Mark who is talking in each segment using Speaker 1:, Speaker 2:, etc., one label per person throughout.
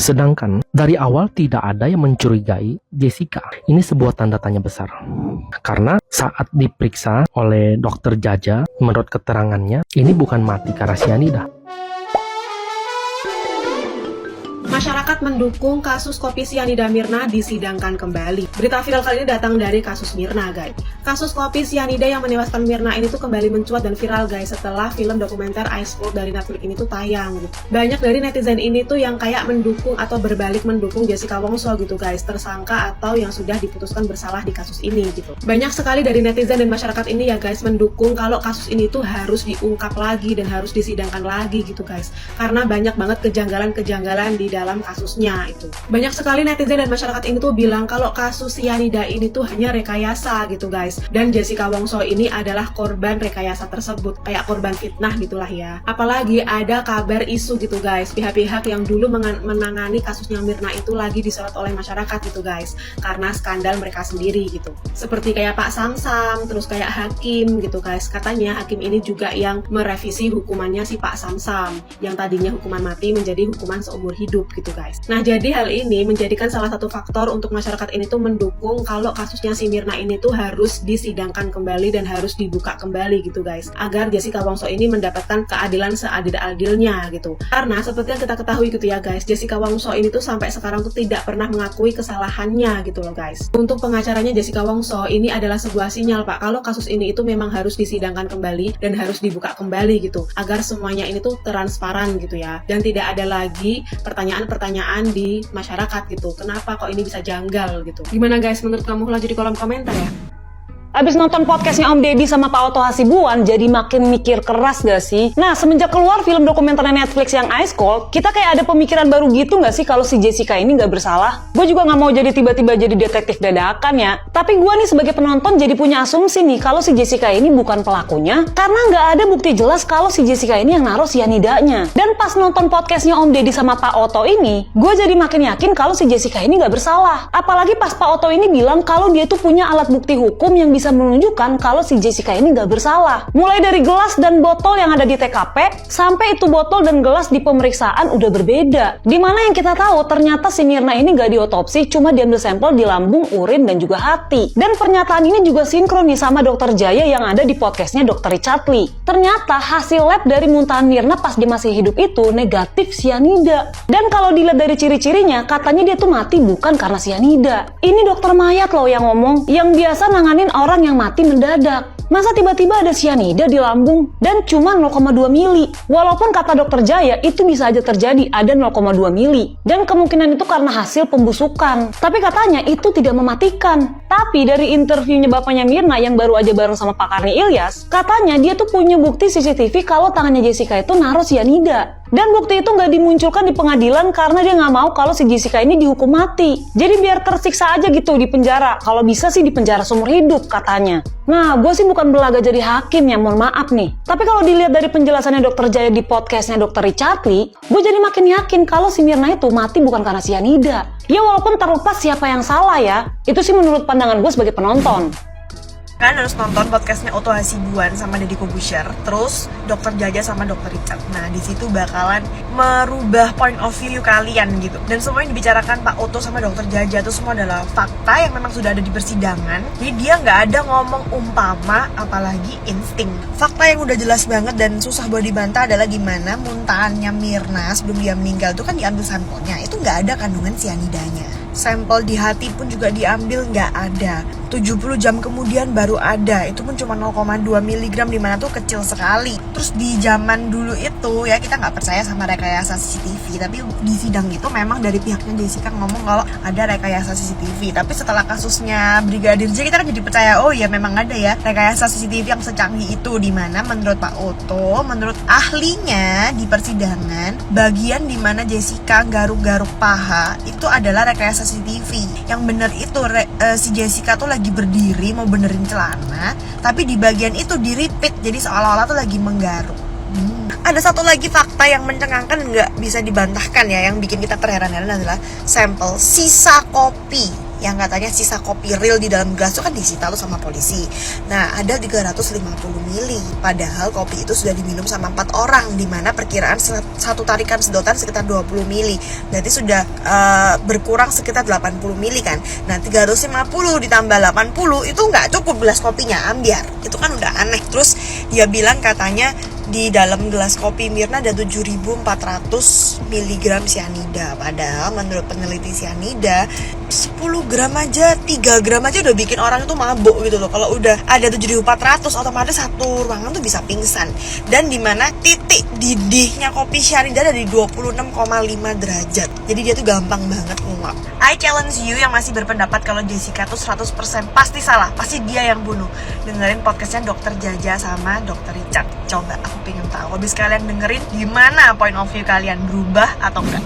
Speaker 1: Sedangkan dari awal tidak ada yang mencurigai Jessica. Ini sebuah tanda tanya besar. Karena saat diperiksa oleh dokter Jaja, menurut keterangannya, ini bukan mati karena sianida.
Speaker 2: Masyarakat mendukung kasus kopi sianida Mirna disidangkan kembali. Berita viral kali ini datang dari kasus Mirna, guys. Kasus kopi sianida yang menewaskan Mirna ini tuh kembali mencuat dan viral, guys, setelah film dokumenter Ice Cold dari Netflix ini tuh tayang. Banyak dari netizen ini tuh yang kayak mendukung atau berbalik mendukung Jessica Wongso gitu, guys, tersangka atau yang sudah diputuskan bersalah di kasus ini gitu. Banyak sekali dari netizen dan masyarakat ini ya, guys, mendukung kalau kasus ini tuh harus diungkap lagi dan harus disidangkan lagi gitu, guys. Karena banyak banget kejanggalan-kejanggalan di dalam kasusnya itu. Banyak sekali netizen dan masyarakat ini tuh bilang kalau kasus sianida ini tuh hanya rekayasa gitu, guys. Dan Jessica Wongso ini adalah korban rekayasa tersebut, kayak korban fitnah gitulah ya. Apalagi ada kabar isu gitu, guys. Pihak-pihak yang dulu menangani kasusnya Mirna itu lagi disorot oleh masyarakat gitu, guys. Karena skandal mereka sendiri gitu. Seperti kayak Pak Samsam, terus kayak hakim gitu, guys. Katanya hakim ini juga yang merevisi hukumannya si Pak Samsam, yang tadinya hukuman mati menjadi hukuman seumur hidup gitu, guys. Nah, jadi hal ini menjadikan salah satu faktor untuk masyarakat ini tuh mendukung kalau kasusnya si Mirna ini tuh harus disidangkan kembali dan harus dibuka kembali gitu, guys, agar Jessica Wongso ini mendapatkan keadilan seadil-adilnya gitu. Karena seperti yang kita ketahui gitu ya, guys, Jessica Wongso ini tuh sampai sekarang tuh tidak pernah mengakui kesalahannya gitu loh, guys. Untuk pengacaranya Jessica Wongso, ini adalah sebuah sinyal, Pak, kalau kasus ini itu memang harus disidangkan kembali dan harus dibuka kembali gitu, agar semuanya ini tuh transparan gitu ya, dan tidak ada lagi pertanyaan di masyarakat gitu. Kenapa kok ini bisa janggal gitu? Gimana, guys, menurut kamu? Lanjut di kolom komentar ya.
Speaker 3: Abis nonton podcastnya Om Deddy sama Pak Oto Hasibuan, jadi makin mikir keras gak sih? Nah, semenjak keluar film dokumenter Netflix yang Ice Cold, kita kayak ada pemikiran baru gitu gak sih kalau si Jessica ini gak bersalah? Gue juga gak mau jadi tiba-tiba jadi detektif dadakan ya. Tapi gue nih sebagai penonton jadi punya asumsi nih kalau si Jessica ini bukan pelakunya, karena gak ada bukti jelas kalau si Jessica ini yang naruh sianidanya. Dan pas nonton podcastnya Om Deddy sama Pak Oto ini, gue jadi makin yakin kalau si Jessica ini gak bersalah. Apalagi pas Pak Oto ini bilang kalau dia tuh punya alat bukti hukum yang bisa menunjukkan kalau si Jessica ini gak bersalah. Mulai dari gelas dan botol yang ada di TKP, sampai itu botol dan gelas di pemeriksaan udah berbeda. Dimana yang kita tahu ternyata si Mirna ini gak diotopsi, cuma diambil sampel di lambung, urin, dan juga hati. Dan pernyataan ini juga sinkron nih sama Dokter Jaya yang ada di podcastnya Dr. Richard Lee. Ternyata hasil lab dari muntahan Mirna pas dia masih hidup itu negatif sianida. Dan kalau dilihat dari ciri-cirinya, katanya dia tuh mati bukan karena sianida. Ini dokter mayat loh yang ngomong, yang biasa nanganin orang yang mati mendadak. Masa tiba-tiba ada sianida di lambung dan cuma 0,2 mili. Walaupun kata dokter Jaya itu bisa aja terjadi ada 0,2 mili. Dan kemungkinan itu karena hasil pembusukan. Tapi katanya itu tidak mematikan. Tapi dari interviewnya bapaknya Mirna yang baru aja bareng sama Pak Karni Ilyas, katanya dia tuh punya bukti CCTV kalau tangannya Jessica itu naruh sianida. Dan bukti itu nggak dimunculkan di pengadilan karena dia nggak mau kalau si Jessica ini dihukum mati. Jadi biar tersiksa aja gitu di penjara. Kalau bisa sih di penjara seumur hidup katanya. Nah, gue sih bukan berlaga jadi hakim ya, mohon maaf nih. Tapi kalau dilihat dari penjelasannya Dokter Jaya di podcastnya Dr. Richard Lee, gue jadi makin yakin kalau si Mirna itu mati bukan karena sianida. Ya walaupun terlepas siapa yang salah ya, itu sih menurut pandangan gue sebagai penonton.
Speaker 4: Kalian harus nonton podcastnya Oto Hasibuan sama Deddy Corbuzier, terus Dokter Jaja sama Dokter Richard. Nah, di situ bakalan merubah point of view kalian gitu. Dan semua yang dibicarakan Pak Oto sama Dokter Jaja itu semua adalah fakta yang memang sudah ada di persidangan. Jadi dia nggak ada ngomong umpama, apalagi insting. Fakta yang udah jelas banget dan susah buat dibantah adalah gimana muntahannya Mirna sebelum dia meninggal itu kan diambil sampelnya, itu nggak ada kandungan sianidanya. Sampel di hati pun juga diambil, nggak ada. 70 jam kemudian baru ada, itu pun cuma 0,2 mg, dimana tuh kecil sekali. Terus di zaman dulu itu ya kita nggak percaya sama rekayasa CCTV, tapi di sidang itu memang dari pihaknya Jessica ngomong kalau ada rekayasa CCTV. Tapi setelah kasusnya Brigadir J kita kan jadi percaya, oh ya memang ada ya rekayasa CCTV yang secanggih itu, dimana menurut Pak Oto, menurut ahlinya di persidangan, bagian dimana Jessica garuk-garuk paha itu adalah rekayasa CCTV. Yang bener itu si Jessica tuh lagi berdiri mau benerin celana, tapi di bagian itu di-repeat, jadi seolah-olah tuh lagi menggaruk. Ada satu lagi fakta yang mencengangkan, nggak bisa dibantahkan ya, yang bikin kita terheran-heran adalah sampel sisa kopi yang katanya sisa kopi real di dalam gelas itu kan disita tuh sama polisi. Nah, ada 350 mili. Padahal kopi itu sudah diminum sama 4 orang, dimana perkiraan satu tarikan sedotan sekitar 20 mili. Berarti sudah berkurang sekitar 80 mili kan. Nah, 350 ditambah 80 itu nggak cukup gelas kopinya, ambiar. Itu kan udah aneh. Terus dia bilang katanya di dalam gelas kopi Mirna ada 7.400 mg sianida. Padahal menurut peneliti sianida 10 gram aja, 3 gram aja udah bikin orang itu mabuk gitu loh. Kalau udah ada 7.400 otomatis satu ruangan tuh bisa pingsan. Dan dimana titik didihnya kopi sianida ada di 26,5 derajat. Jadi dia tuh gampang banget nguap. I challenge you yang masih berpendapat kalau Jessica tuh 100% pasti salah, pasti dia yang bunuh. Dengerin podcastnya Dokter Jaja sama Dokter Richard. Coba, aku pengen tahu. Habis kalian dengerin, gimana point of view kalian, berubah atau enggak?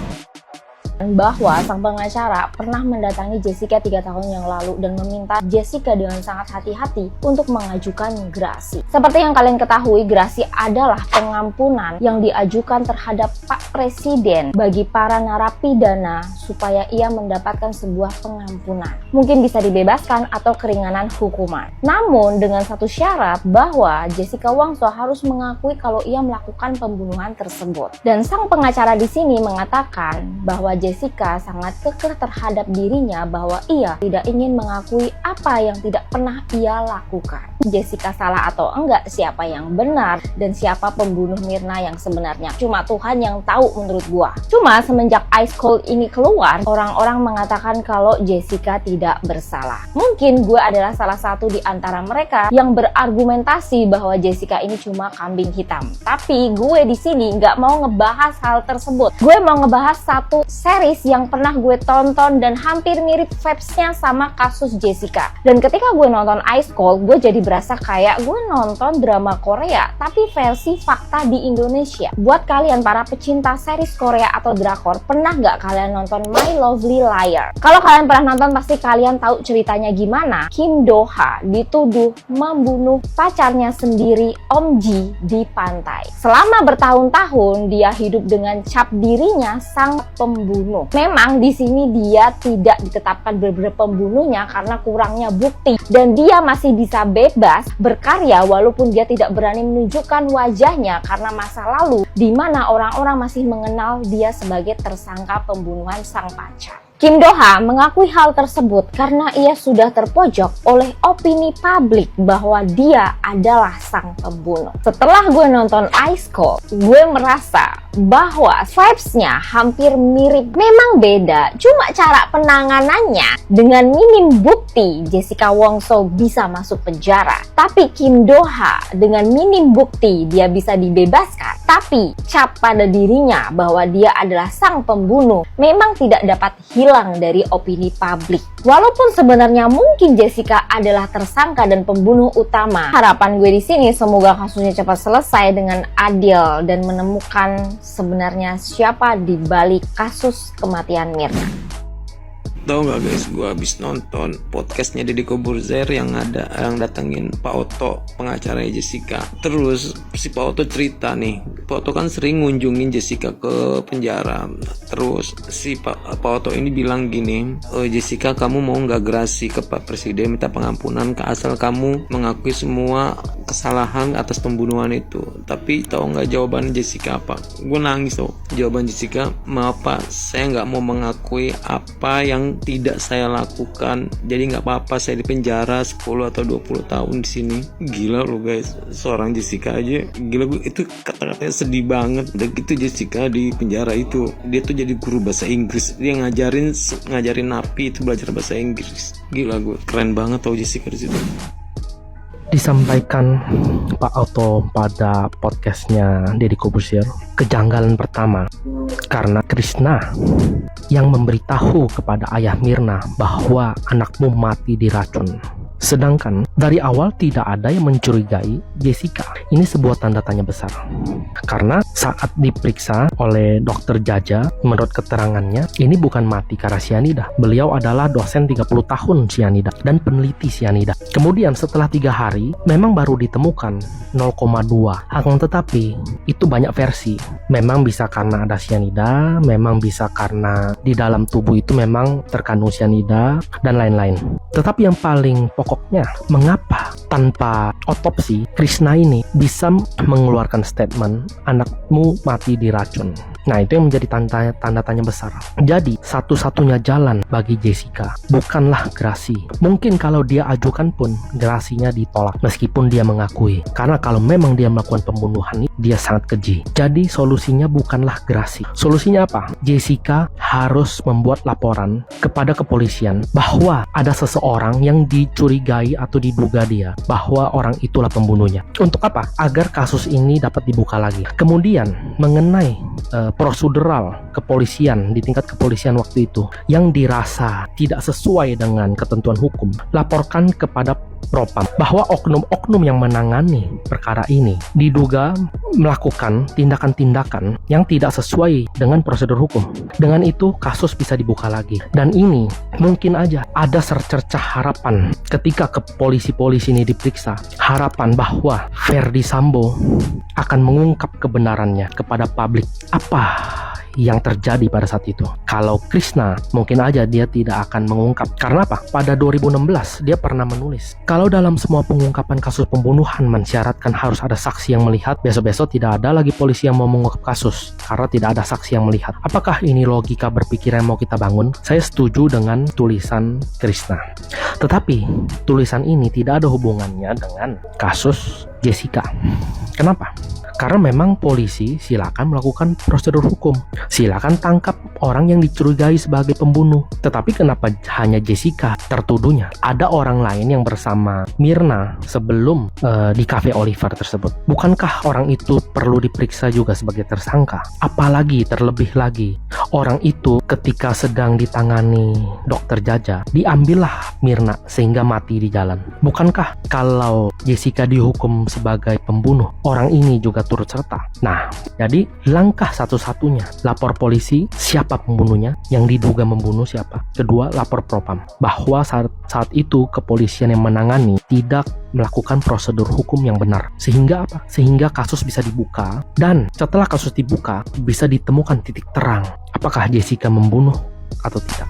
Speaker 5: Bahwa sang pengacara pernah mendatangi Jessica 3 tahun yang lalu dan meminta Jessica dengan sangat hati-hati untuk mengajukan gerasi. Seperti yang kalian ketahui, gerasi adalah pengampunan yang diajukan terhadap Pak Presiden bagi para narapidana supaya ia mendapatkan sebuah pengampunan. Mungkin bisa dibebaskan atau keringanan hukuman. Namun dengan satu syarat bahwa Jessica Wongso harus mengakui kalau ia melakukan pembunuhan tersebut. Dan sang pengacara di sini mengatakan bahwa Jessica sangat kekeh terhadap dirinya bahwa ia tidak ingin mengakui apa yang tidak pernah ia lakukan. Jessica salah atau enggak, siapa yang benar dan siapa pembunuh Mirna yang sebenarnya, cuma Tuhan yang tahu menurut gua. Cuma semenjak Ice Cold ini keluar, orang-orang mengatakan kalau Jessica tidak bersalah. Mungkin gue adalah salah satu di antara mereka yang berargumentasi bahwa Jessica ini cuma kambing hitam. Tapi gue di sini nggak mau ngebahas hal tersebut. Gue mau ngebahas satu series yang pernah gue tonton dan hampir mirip vibes-nya sama kasus Jessica. Dan ketika gue nonton Ice Cold, gue jadi berasa kayak gue nonton drama Korea tapi versi fakta di Indonesia. Buat kalian para pecinta series Korea atau drakor, pernah nggak kalian nonton My Lovely Liar? Kalau kalian pernah nonton pasti kalian tahu ceritanya gimana Kim Do-ha dituduh membunuh pacarnya sendiri, Om Ji, di pantai. Selama bertahun-tahun dia hidup dengan cap dirinya sang pembunuh. Memang di sini dia tidak ditetapkan benar-benar pembunuhnya karena kurangnya bukti dan dia masih bisa bebas berkarya walaupun dia tidak berani menunjukkan wajahnya karena masa lalu di mana orang-orang masih mengenal dia sebagai tersangka pembunuhan sang pacar. Kim Do-ha mengakui hal tersebut karena ia sudah terpojok oleh opini publik bahwa dia adalah sang pembunuh. Setelah gue nonton Ice Cold, gue merasa bahwa vibes-nya hampir mirip. Memang beda, cuma cara penanganannya. Dengan minim bukti, Jessica Wongso bisa masuk penjara. Tapi Kim Do-ha dengan minim bukti dia bisa dibebaskan. Tapi cap pada dirinya bahwa dia adalah sang pembunuh memang tidak dapat hilang dari opini publik. Walaupun sebenarnya mungkin Jessica adalah tersangka dan pembunuh utama, harapan gue di sini semoga kasusnya cepat selesai dengan adil dan menemukan sebenarnya siapa di balik kasus kematian Mirna.
Speaker 6: Tahu nggak guys, gue habis nonton podcastnya Deddy Corbuzier yang datengin Pak Otto, pengacaranya Jessica. Terus si Pak Otto cerita nih, Pak Otto kan sering ngunjungin Jessica ke penjara. Terus si Pak Otto ini bilang gini, Jessica, kamu mau nggak gerasi ke Pak Presiden minta pengampunan asal kamu mengakui semua kesalahan atas pembunuhan itu. Tapi tahu nggak jawaban Jessica apa? Gue nangis tuh. Jawaban Jessica, maaf Pak, saya nggak mau mengakui apa yang tidak saya lakukan, jadi nggak apa-apa saya di penjara 10 atau 20 tahun di sini. Gila loh guys, seorang Jessica aja gila. Itu kata-katanya sedih banget. Dan gitu Jessica di penjara itu dia tuh jadi guru bahasa Inggris, dia ngajarin napi itu belajar bahasa Inggris. Gila, gue keren banget tau Jessica di situ.
Speaker 1: Disampaikan Pak Otto pada podcastnya Deddy Corbuzier, kejanggalan pertama karena Krishna yang memberitahu kepada ayah Mirna bahwa anakmu mati diracun. Sedangkan Dari awal tidak ada yang mencurigai Jessica. Ini sebuah tanda tanya besar. Karena saat diperiksa oleh dokter Jaja, menurut keterangannya, ini bukan mati karena sianida. Beliau adalah dosen 30 tahun sianida dan peneliti sianida. Kemudian setelah 3 hari, memang baru ditemukan 0,2. Akan tetapi, itu banyak versi. Memang bisa karena ada sianida, memang bisa karena di dalam tubuh itu memang terkandung sianida, dan lain-lain. Tetapi yang paling pokoknya, mengapa tanpa otopsi Krishna ini bisa mengeluarkan statement anakmu mati diracun? Nah, itu yang menjadi tanda tanya besar. Jadi, satu-satunya jalan bagi Jessica bukanlah gerasi. Mungkin kalau dia ajukan pun gerasinya ditolak meskipun dia mengakui. Karena kalau memang dia melakukan pembunuhan, dia sangat keji. Jadi, solusinya bukanlah gerasi. Solusinya apa? Jessica harus membuat laporan kepada kepolisian bahwa ada seseorang yang dicurigai atau diduga dia bahwa orang itulah pembunuhnya. Untuk apa? Agar kasus ini dapat dibuka lagi. Kemudian, mengenai prosedural kepolisian di tingkat kepolisian waktu itu yang dirasa tidak sesuai dengan ketentuan hukum, laporkan kepada Propam bahwa oknum-oknum yang menangani perkara ini diduga melakukan tindakan-tindakan yang tidak sesuai dengan prosedur hukum. Dengan itu kasus bisa dibuka lagi. Dan ini mungkin aja ada secercah harapan ketika polisi-polisi ini diperiksa, harapan bahwa Ferdy Sambo akan mengungkap kebenarannya kepada publik. Apa yang terjadi pada saat itu? Kalau Krishna, mungkin aja dia tidak akan mengungkap. Karena apa? Pada 2016 dia pernah menulis, kalau dalam semua pengungkapan kasus pembunuhan mensyaratkan harus ada saksi yang melihat, besok-besok tidak ada lagi polisi yang mau mengungkap kasus karena tidak ada saksi yang melihat. Apakah ini logika berpikir yang mau kita bangun? Saya setuju dengan tulisan Krishna. Tetapi tulisan ini tidak ada hubungannya dengan kasus Jessica. Kenapa? Karena memang polisi silakan melakukan prosedur hukum, silakan tangkap orang yang dicurigai sebagai pembunuh. Tetapi kenapa hanya Jessica tertuduhnya? Ada orang lain yang bersama Mirna sebelum di Cafe Oliver tersebut. Bukankah orang itu perlu diperiksa juga sebagai tersangka? Apalagi terlebih lagi, orang itu ketika sedang ditangani dokter Jaja, diambillah Mirna sehingga mati di jalan. Bukankah kalau Jessica dihukum sebagai pembunuh, orang ini juga turut serta? Nah, jadi langkah satu-satunya, lapor polisi siapa pembunuhnya, yang diduga membunuh siapa. Kedua, lapor propam bahwa saat itu kepolisian yang menangani tidak melakukan prosedur hukum yang benar. Sehingga apa? Sehingga kasus bisa dibuka, dan setelah kasus dibuka bisa ditemukan titik terang apakah Jessica membunuh atau tidak.